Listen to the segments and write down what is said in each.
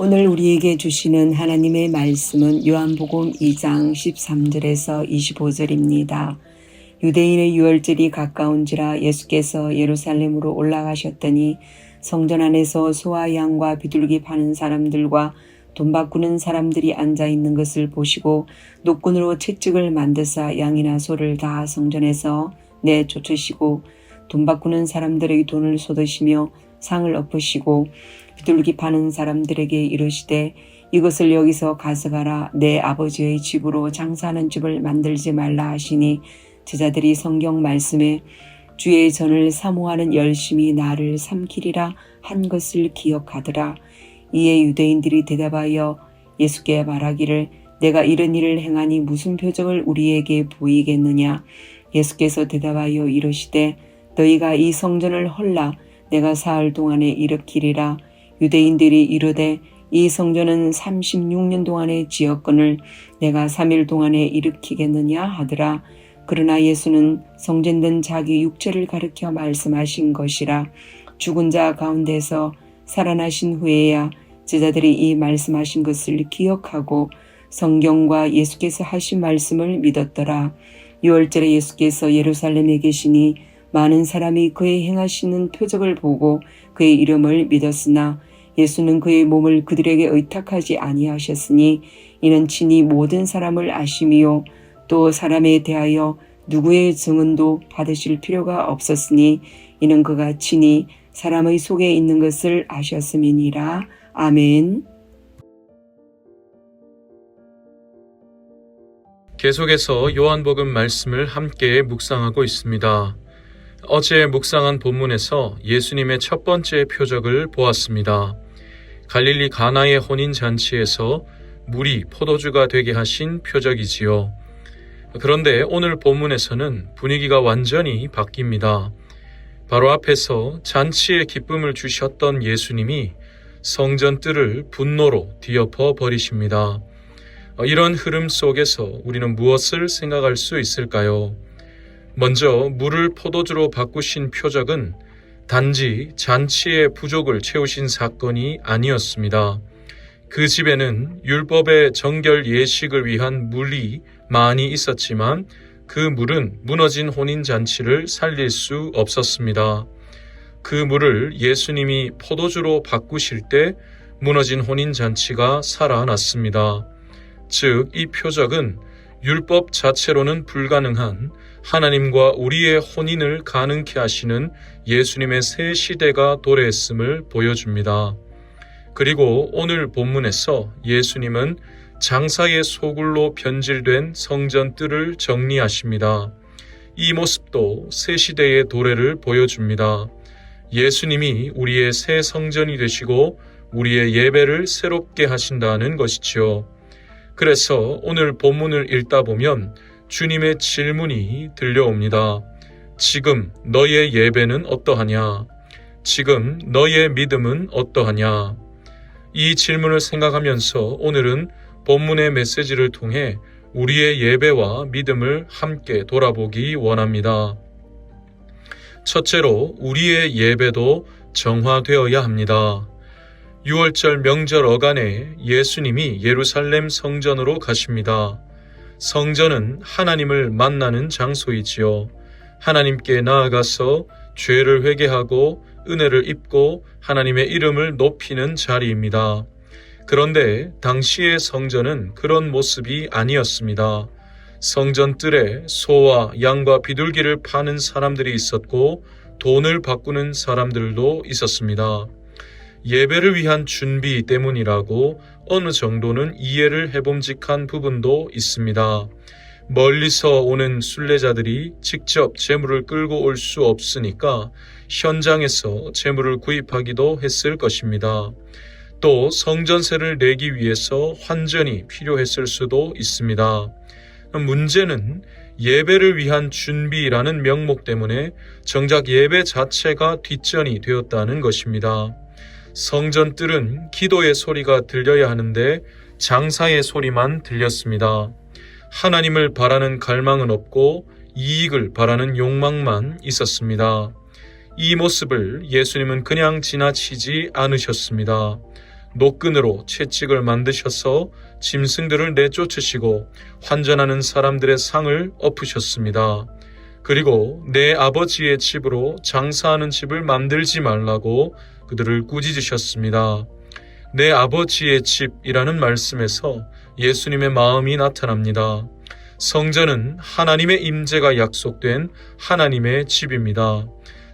오늘 우리에게 주시는 하나님의 말씀은 요한복음 2장 13절에서 25절입니다. 유대인의 유월절이 가까운지라 예수께서 예루살렘으로 올라가셨더니 성전 안에서 소와 양과 비둘기 파는 사람들과 돈 바꾸는 사람들이 앉아 있는 것을 보시고 노끈으로 채찍을 만드사 양이나 소를 다 성전에서 내쫓으시고 돈 바꾸는 사람들에게 돈을 쏟으시며 상을 엎으시고 비둘기 파는 사람들에게 이르시되 이것을 여기서 가져가라. 내 아버지의 집으로 장사하는 집을 만들지 말라 하시니 제자들이 성경 말씀에 주의 전을 사모하는 열심히 나를 삼키리라 한 것을 기억하더라. 이에 유대인들이 대답하여 예수께 말하기를 내가 이런 일을 행하니 무슨 표적을 우리에게 보이겠느냐. 예수께서 대답하여 이르시되 너희가 이 성전을 헐라 내가 사흘 동안에 일으키리라. 유대인들이 이르되 이 성전은 36년 동안의 지었건을 내가 3일 동안에 일으키겠느냐 하더라. 그러나 예수는 성전된 자기 육체를 가리켜 말씀하신 것이라. 죽은 자 가운데서 살아나신 후에야 제자들이 이 말씀하신 것을 기억하고 성경과 예수께서 하신 말씀을 믿었더라. 유월절에 예수께서 예루살렘에 계시니 많은 사람이 그의 행하시는 표적을 보고 그의 이름을 믿었으나 예수는 그의 몸을 그들에게 의탁하지 아니하셨으니 이는 친히 모든 사람을 아심이요 또 사람에 대하여 누구의 증언도 받으실 필요가 없었으니 이는 그가 친히 사람의 속에 있는 것을 아셨음이니라. 아멘. 계속해서 요한복음 말씀을 함께 묵상하고 있습니다. 어제 묵상한 본문에서 예수님의 첫 번째 표적을 보았습니다. 갈릴리 가나의 혼인잔치에서 물이 포도주가 되게 하신 표적이지요. 그런데 오늘 본문에서는 분위기가 완전히 바뀝니다. 바로 앞에서 잔치의 기쁨을 주셨던 예수님이 성전 뜰을 분노로 뒤엎어 버리십니다. 이런 흐름 속에서 우리는 무엇을 생각할 수 있을까요? 먼저 물을 포도주로 바꾸신 표적은 단지 잔치의 부족을 채우신 사건이 아니었습니다. 그 집에는 율법의 정결 예식을 위한 물이 많이 있었지만 그 물은 무너진 혼인잔치를 살릴 수 없었습니다. 그 물을 예수님이 포도주로 바꾸실 때 무너진 혼인잔치가 살아났습니다. 즉, 이 표적은 율법 자체로는 불가능한 하나님과 우리의 혼인을 가능케 하시는 예수님의 새 시대가 도래했음을 보여줍니다. 그리고 오늘 본문에서 예수님은 장사의 소굴로 변질된 성전 뜰을 정리하십니다. 이 모습도 새 시대의 도래를 보여줍니다. 예수님이 우리의 새 성전이 되시고 우리의 예배를 새롭게 하신다는 것이지요. 그래서 오늘 본문을 읽다 보면 주님의 질문이 들려옵니다. 지금 너의 예배는 어떠하냐? 지금 너의 믿음은 어떠하냐? 이 질문을 생각하면서 오늘은 본문의 메시지를 통해 우리의 예배와 믿음을 함께 돌아보기 원합니다. 첫째로 우리의 예배도 정화되어야 합니다. 6월절 명절 어간에 예수님이 예루살렘 성전으로 가십니다. 성전은 하나님을 만나는 장소이지요. 하나님께 나아가서 죄를 회개하고 은혜를 입고 하나님의 이름을 높이는 자리입니다. 그런데 당시의 성전은 그런 모습이 아니었습니다. 성전 뜰에 소와 양과 비둘기를 파는 사람들이 있었고 돈을 바꾸는 사람들도 있었습니다. 예배를 위한 준비 때문이라고 어느 정도는 이해를 해봄직한 부분도 있습니다. 멀리서 오는 순례자들이 직접 제물을 끌고 올 수 없으니까 현장에서 제물을 구입하기도 했을 것입니다. 또 성전세를 내기 위해서 환전이 필요했을 수도 있습니다. 문제는 예배를 위한 준비라는 명목 때문에 정작 예배 자체가 뒷전이 되었다는 것입니다. 성전 뜰은 기도의 소리가 들려야 하는데 장사의 소리만 들렸습니다. 하나님을 바라는 갈망은 없고 이익을 바라는 욕망만 있었습니다. 이 모습을 예수님은 그냥 지나치지 않으셨습니다. 노끈으로 채찍을 만드셔서 짐승들을 내쫓으시고 환전하는 사람들의 상을 엎으셨습니다. 그리고 내 아버지의 집으로 장사하는 집을 만들지 말라고 그들을 꾸짖으셨습니다. 내 아버지의 집이라는 말씀에서 예수님의 마음이 나타납니다. 성전은 하나님의 임재가 약속된 하나님의 집입니다.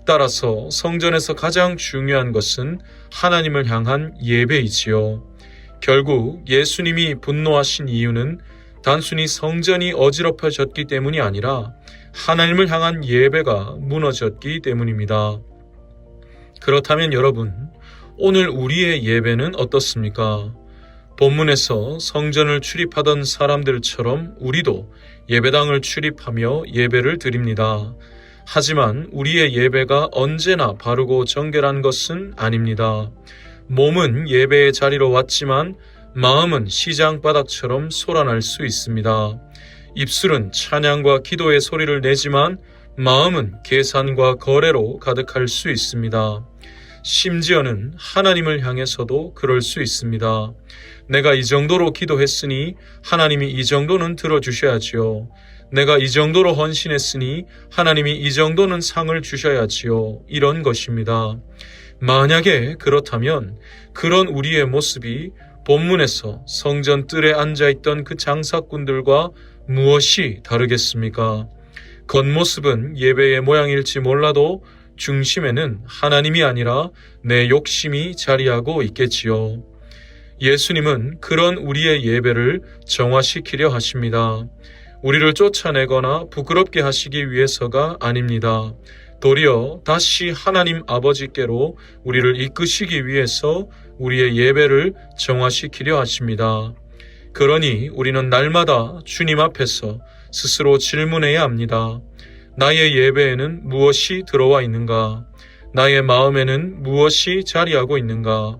따라서 성전에서 가장 중요한 것은 하나님을 향한 예배이지요. 결국 예수님이 분노하신 이유는 단순히 성전이 어지럽혀졌기 때문이 아니라 하나님을 향한 예배가 무너졌기 때문입니다. 그렇다면 여러분, 오늘 우리의 예배는 어떻습니까? 본문에서 성전을 출입하던 사람들처럼 우리도 예배당을 출입하며 예배를 드립니다. 하지만 우리의 예배가 언제나 바르고 정결한 것은 아닙니다. 몸은 예배의 자리로 왔지만 마음은 시장 바닥처럼 솟아날 수 있습니다. 입술은 찬양과 기도의 소리를 내지만 마음은 계산과 거래로 가득할 수 있습니다. 심지어는 하나님을 향해서도 그럴 수 있습니다. 내가 이 정도로 기도했으니 하나님이 이 정도는 들어주셔야지요. 내가 이 정도로 헌신했으니 하나님이 이 정도는 상을 주셔야지요. 이런 것입니다. 만약에 그렇다면 그런 우리의 모습이 본문에서 성전 뜰에 앉아있던 그 장사꾼들과 무엇이 다르겠습니까? 겉모습은 예배의 모양일지 몰라도 중심에는 하나님이 아니라 내 욕심이 자리하고 있겠지요. 예수님은 그런 우리의 예배를 정화시키려 하십니다. 우리를 쫓아내거나 부끄럽게 하시기 위해서가 아닙니다. 도리어 다시 하나님 아버지께로 우리를 이끄시기 위해서 우리의 예배를 정화시키려 하십니다. 그러니 우리는 날마다 주님 앞에서 스스로 질문해야 합니다. 나의 예배에는 무엇이 들어와 있는가? 나의 마음에는 무엇이 자리하고 있는가?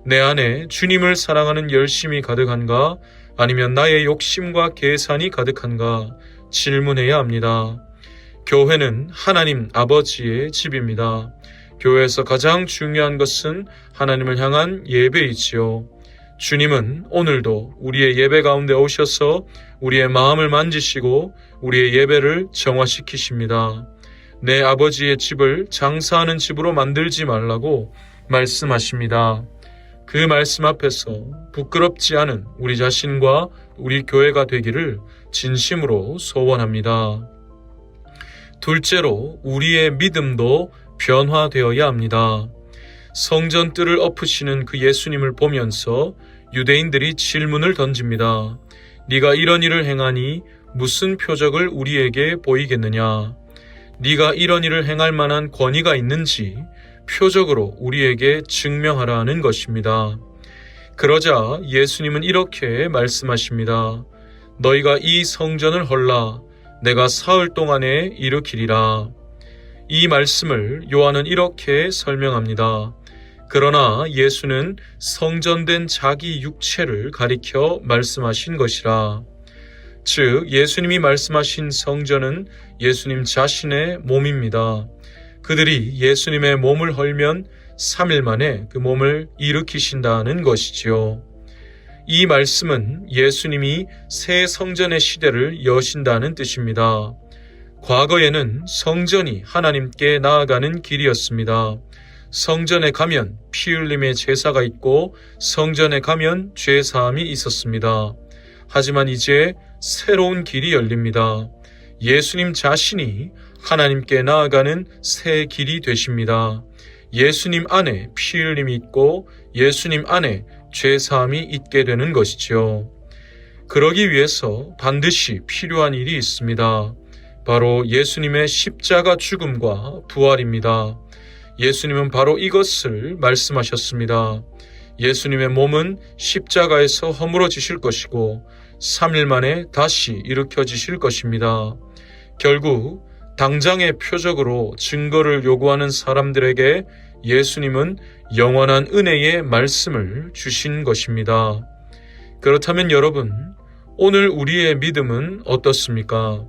내 안에 주님을 사랑하는 열심이 가득한가? 아니면 나의 욕심과 계산이 가득한가? 질문해야 합니다. 교회는 하나님 아버지의 집입니다. 교회에서 가장 중요한 것은 하나님을 향한 예배이지요. 주님은 오늘도 우리의 예배 가운데 오셔서 우리의 마음을 만지시고 우리의 예배를 정화시키십니다. 내 아버지의 집을 장사하는 집으로 만들지 말라고 말씀하십니다. 그 말씀 앞에서 부끄럽지 않은 우리 자신과 우리 교회가 되기를 진심으로 소원합니다. 둘째로 우리의 믿음도 변화되어야 합니다. 성전 뜰을 엎으시는 그 예수님을 보면서 유대인들이 질문을 던집니다. 네가 이런 일을 행하니 무슨 표적을 우리에게 보이겠느냐? 네가 이런 일을 행할 만한 권위가 있는지 표적으로 우리에게 증명하라는 것입니다. 그러자 예수님은 이렇게 말씀하십니다. 너희가 이 성전을 헐라 내가 사흘 동안에 일으키리라. 이 말씀을 요한은 이렇게 설명합니다. 그러나 예수는 성전된 자기 육체를 가리켜 말씀하신 것이라. 즉 예수님이 말씀하신 성전은 예수님 자신의 몸입니다. 그들이 예수님의 몸을 헐면 3일 만에 그 몸을 일으키신다는 것이지요. 이 말씀은 예수님이 새 성전의 시대를 여신다는 뜻입니다. 과거에는 성전이 하나님께 나아가는 길이었습니다. 성전에 가면 피 흘림의 제사가 있고 성전에 가면 죄 사함이 있었습니다. 하지만 이제 새로운 길이 열립니다. 예수님 자신이 하나님께 나아가는 새 길이 되십니다. 예수님 안에 피 흘림이 있고 예수님 안에 죄 사함이 있게 되는 것이지요. 그러기 위해서 반드시 필요한 일이 있습니다. 바로 예수님의 십자가 죽음과 부활입니다. 예수님은 바로 이것을 말씀하셨습니다. 예수님의 몸은 십자가에서 허물어지실 것이고 3일 만에 다시 일으켜지실 것입니다. 결국 당장의 표적으로 증거를 요구하는 사람들에게 예수님은 영원한 은혜의 말씀을 주신 것입니다. 그렇다면 여러분, 오늘 우리의 믿음은 어떻습니까?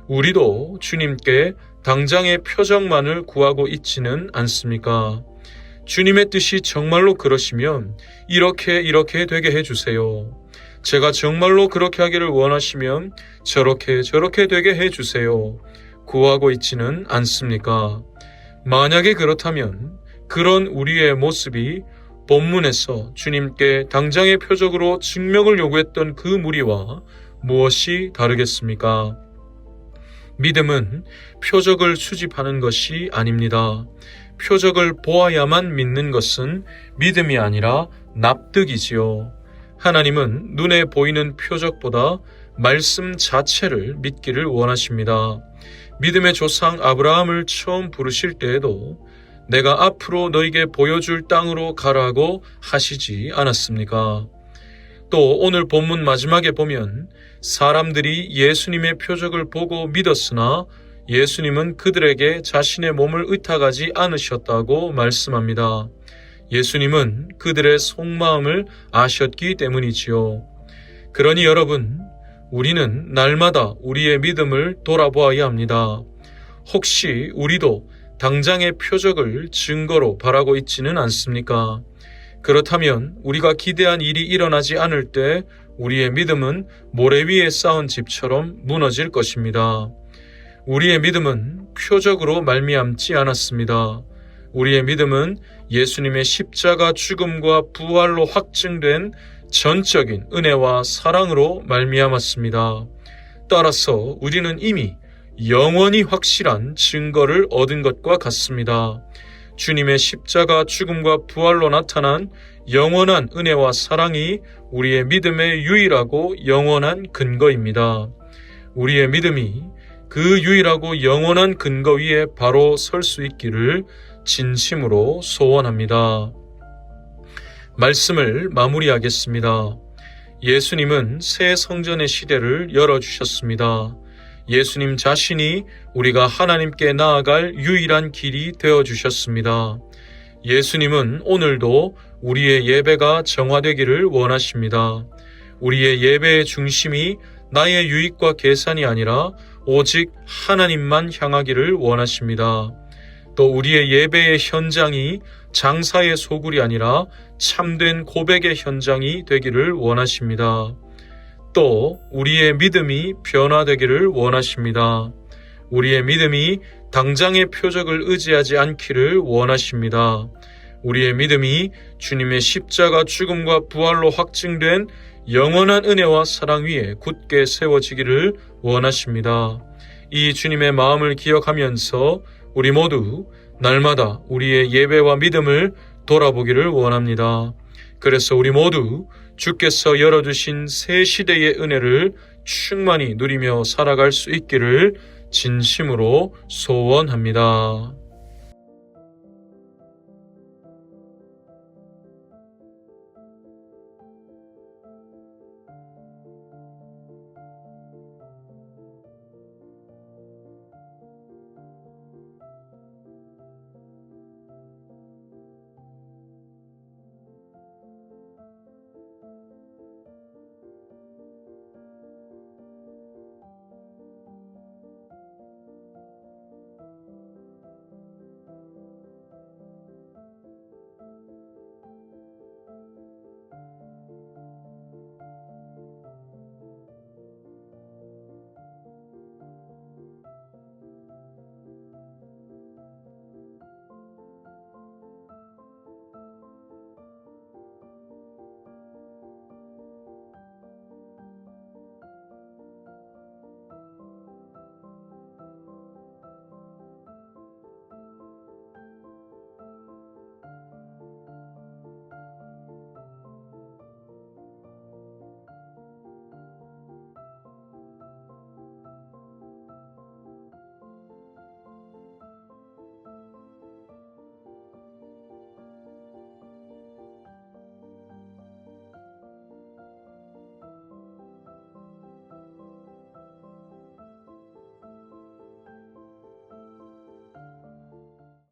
우리도 주님께 당장의 표적만을 구하고 있지는 않습니까? 주님의 뜻이 정말로 그러시면 이렇게 되게 해주세요. 제가 정말로 그렇게 하기를 원하시면 저렇게 되게 해주세요. 구하고 있지는 않습니까? 만약에 그렇다면 그런 우리의 모습이 본문에서 주님께 당장의 표적으로 증명을 요구했던 그 무리와 무엇이 다르겠습니까? 믿음은 표적을 수집하는 것이 아닙니다. 표적을 보아야만 믿는 것은 믿음이 아니라 납득이지요. 하나님은 눈에 보이는 표적보다 말씀 자체를 믿기를 원하십니다. 믿음의 조상 아브라함을 처음 부르실 때에도 내가 앞으로 너에게 보여줄 땅으로 가라고 하시지 않았습니까? 또 오늘 본문 마지막에 보면 사람들이 예수님의 표적을 보고 믿었으나 예수님은 그들에게 자신의 몸을 의탁하지 않으셨다고 말씀합니다. 예수님은 그들의 속마음을 아셨기 때문이지요. 그러니 여러분, 우리는 날마다 우리의 믿음을 돌아보아야 합니다. 혹시 우리도 당장의 표적을 증거로 바라고 있지는 않습니까? 그렇다면 우리가 기대한 일이 일어나지 않을 때 우리의 믿음은 모래 위에 쌓은 집처럼 무너질 것입니다. 우리의 믿음은 표적으로 말미암지 않았습니다. 우리의 믿음은 예수님의 십자가 죽음과 부활로 확증된 전적인 은혜와 사랑으로 말미암았습니다. 따라서 우리는 이미 영원히 확실한 증거를 얻은 것과 같습니다. 주님의 십자가 죽음과 부활로 나타난 영원한 은혜와 사랑이 우리의 믿음의 유일하고 영원한 근거입니다. 우리의 믿음이 그 유일하고 영원한 근거 위에 바로 설 수 있기를 진심으로 소원합니다. 말씀을 마무리하겠습니다. 예수님은 새 성전의 시대를 열어주셨습니다. 예수님 자신이 우리가 하나님께 나아갈 유일한 길이 되어주셨습니다. 예수님은 오늘도 우리의 예배가 정화되기를 원하십니다. 우리의 예배의 중심이 나의 유익과 계산이 아니라 오직 하나님만 향하기를 원하십니다. 또 우리의 예배의 현장이 장사의 소굴이 아니라 참된 고백의 현장이 되기를 원하십니다. 또 우리의 믿음이 변화되기를 원하십니다. 우리의 믿음이 당장의 표적을 의지하지 않기를 원하십니다. 우리의 믿음이 주님의 십자가 죽음과 부활로 확증된 영원한 은혜와 사랑 위에 굳게 세워지기를 원하십니다. 이 주님의 마음을 기억하면서 우리 모두 날마다 우리의 예배와 믿음을 돌아보기를 원합니다. 그래서 우리 모두 주께서 열어주신 새 시대의 은혜를 충만히 누리며 살아갈 수 있기를 진심으로 소원합니다.